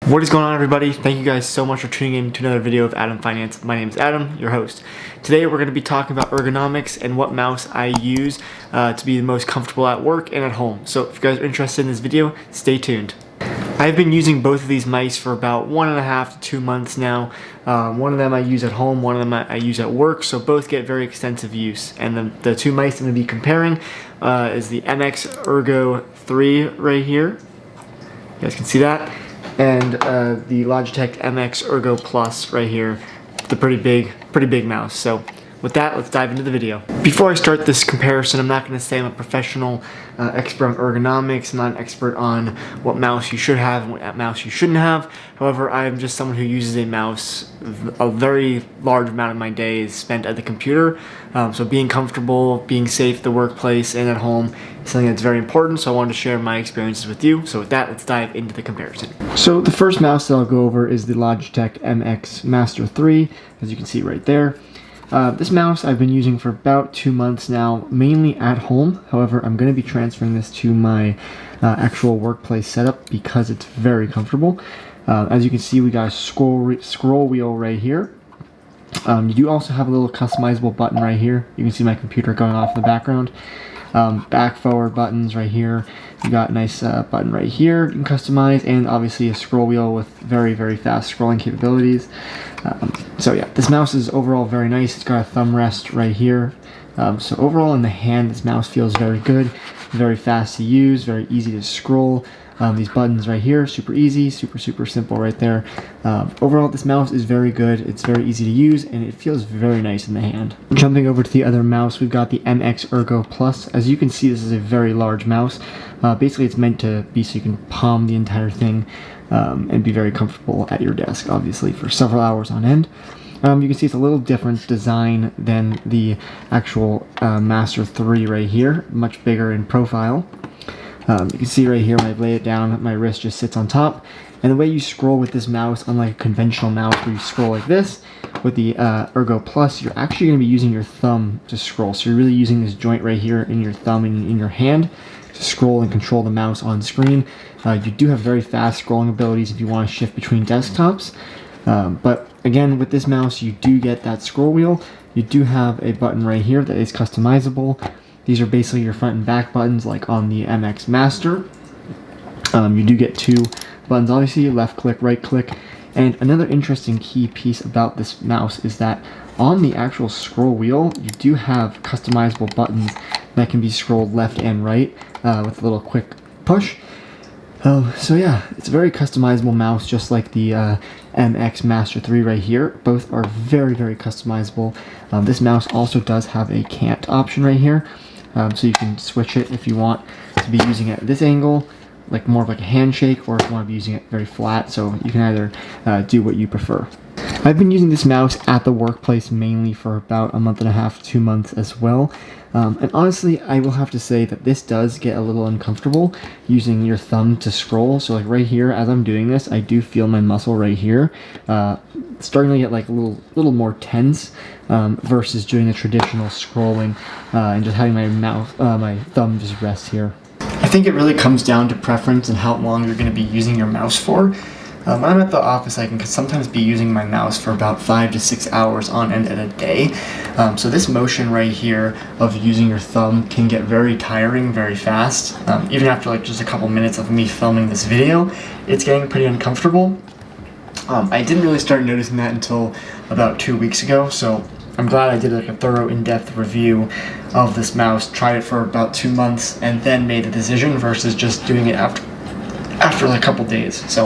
What is going on, everybody? Thank you guys so much for tuning in to another video of Adam Finance. My name is Adam, your host. Today we're going to be talking about ergonomics and what mouse I use to be the most comfortable at work and at home. So if you guys are interested in this video, stay tuned. I've been using both of these mice for about 1.5 to 2 months now. One of them I use at home, one of them I use at work, so both get very extensive use. And the two mice I'm going to be comparing is the MX Ergo 3 right here. You guys can see that. And the Logitech MX Ergo Plus right here, the pretty big mouse. So with that, let's dive into the video. Before I start this comparison, I'm not going to say I'm a professional expert on ergonomics. I'm not an expert on what mouse you should have and what mouse you shouldn't have. However, I'm just someone who uses a mouse. A very large amount of my day is spent at the computer. So being comfortable, being safe at the workplace and at home is something that's very important. So I wanted to share my experiences with you. So with that, let's dive into the comparison. So the first mouse that I'll go over is the Logitech MX Master 3, as you can see right there. This mouse I've been using for about 2 months now, mainly at home. However, I'm going to be transferring this to my actual workplace setup because it's very comfortable. As you can see, we got a scroll wheel right here. You do also have a little customizable button right here. You can see my computer going off in the background. Back forward buttons right here. You got a nice button right here you can customize, and obviously a scroll wheel with very fast scrolling capabilities. So yeah, this mouse is overall very nice. It's got a thumb rest right here. So overall in the hand, this mouse feels very good, very fast to use, very easy to scroll. These buttons right here, super easy, super simple right there. Overall, this mouse is very good. It's very easy to use, and it feels very nice in the hand. Jumping over to the other mouse, we've got the MX Ergo Plus. As you can see, this is a very large mouse. Basically, it's meant to be so you can palm the entire thing and be very comfortable at your desk, obviously, for several hours on end. You can see it's a little different design than the actual Master 3 right here, much bigger in profile. You can see right here when I lay it down, my wrist just sits on top. And the way you scroll with this mouse, unlike a conventional mouse where you scroll like this, with the Ergo Plus, you're actually going to be using your thumb to scroll. So you're really using this joint right here in your thumb and in your hand to scroll and control the mouse on screen. You do have very fast scrolling abilities if you want to shift between desktops. But again, with this mouse, you do get that scroll wheel. You do have a button right here that is customizable. These are basically your front and back buttons like on the MX Master. You do get two buttons, obviously, left click, right click. And another interesting key piece about this mouse is that on the actual scroll wheel, you do have customizable buttons that can be scrolled left and right with a little quick push. So yeah, it's a very customizable mouse, just like the MX Master 3 right here. Both are very customizable. This mouse also does have a cant option right here. So you can switch it if you want to be using it at this angle, like more of like a handshake, or if you want to be using it very flat. So you can either do what you prefer. I've been using this mouse at the workplace mainly for about 1.5 to 2 months as well. And honestly, I will have to say that this does get a little uncomfortable using your thumb to scroll. So like right here, as I'm doing this, I do feel my muscle right here starting to get like a little more tense versus doing the traditional scrolling and just having my thumb just rest here. I think it really comes down to preference and how long you're going to be using your mouse for. When I'm at the office, I can sometimes be using my mouse for about 5 to 6 hours on end at a day. So this motion right here of using your thumb can get very tiring very fast. Even after like just a couple minutes of me filming this video, it's getting pretty uncomfortable. I didn't really start noticing that until about 2 weeks ago, so I'm glad I did like a thorough in-depth review of this mouse, tried it for about 2 months, and then made a decision versus just doing it after like a couple days. So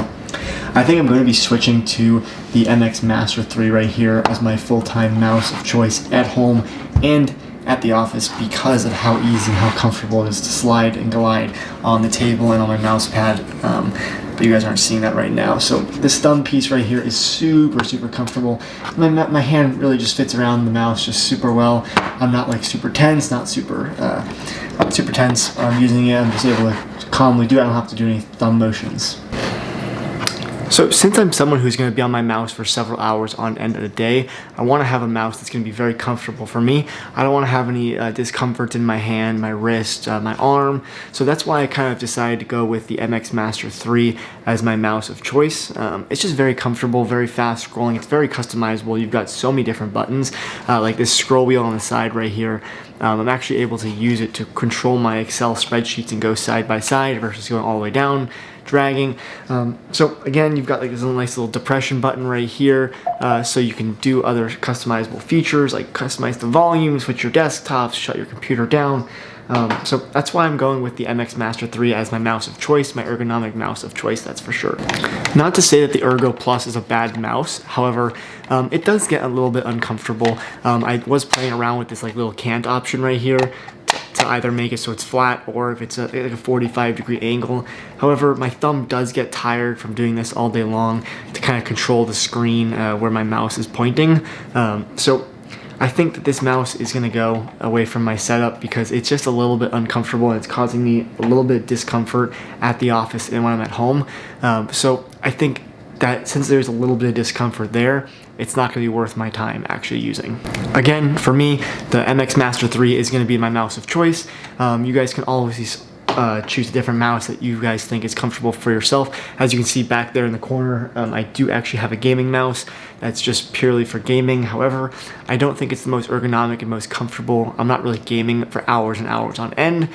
I think I'm going to be switching to the MX Master 3 right here as my full-time mouse of choice at home and at the office because of how easy and how comfortable it is to slide and glide on the table and on my mouse pad. But you guys aren't seeing that right now. So this thumb piece right here is super comfortable. My hand really just fits around the mouse just super well. I'm not like super tense, not super tense. I'm using it. I'm just able to calmly do it. I don't have to do any thumb motions. So since I'm someone who's going to be on my mouse for several hours on end of the day, I want to have a mouse that's going to be very comfortable for me. I don't want to have any discomfort in my hand, my wrist, my arm. So that's why I kind of decided to go with the MX Master 3 as my mouse of choice. It's just very comfortable, very fast scrolling. It's very customizable. You've got so many different buttons, like this scroll wheel on the side right here. I'm actually able to use it to control my Excel spreadsheets and go side by side versus going all the way down, dragging. So again, you've got like this nice little depression button right here, so you can do other customizable features like customize the volume, switch your desktops, shut your computer down. So that's why I'm going with the MX Master 3 as my mouse of choice, my ergonomic mouse of choice, that's for sure. Not to say that the Ergo Plus is a bad mouse, however, it does get a little bit uncomfortable. I was playing around with this like little cant option right here to either make it so it's flat or if it's like a 45-degree angle. However, my thumb does get tired from doing this all day long to kind of control the screen where my mouse is pointing. So I think that this mouse is going to go away from my setup because it's just a little bit uncomfortable and it's causing me a little bit of discomfort at the office and when I'm at home. So I think that since there's a little bit of discomfort there, it's not going to be worth my time actually using. Again, for me, the MX Master 3 is going to be my mouse of choice. You guys can always choose a different mouse that you guys think is comfortable for yourself. As you can see back there in the corner, I do actually have a gaming mouse that's just purely for gaming. However, I don't think it's the most ergonomic and most comfortable. I'm not really gaming for hours and hours on end,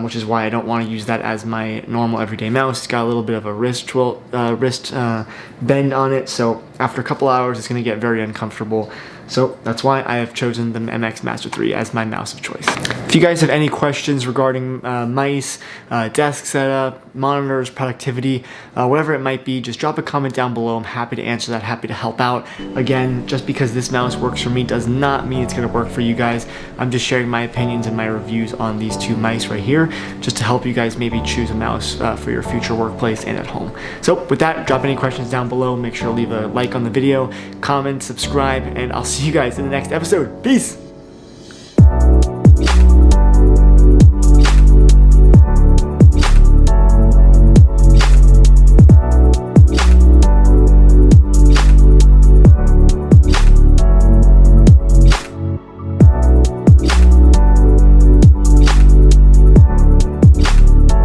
which is why I don't want to use that as my normal everyday mouse. It's got a little bit of a wrist bend on it, so after a couple hours it's going to get very uncomfortable. So that's why I have chosen the MX Master 3 as my mouse of choice. If you guys have any questions regarding mice, desk setup, monitors, productivity, whatever it might be, just drop a comment down below. I'm happy to answer that, happy to help out. Again, just because this mouse works for me does not mean it's going to work for you guys. I'm just sharing my opinions and my reviews on these two mice right here, just to help you guys maybe choose a mouse for your future workplace and at home. So with that, drop any questions down below. Make sure to leave a like on the video, comment, subscribe, and I'll see you guys in the next episode. Peace!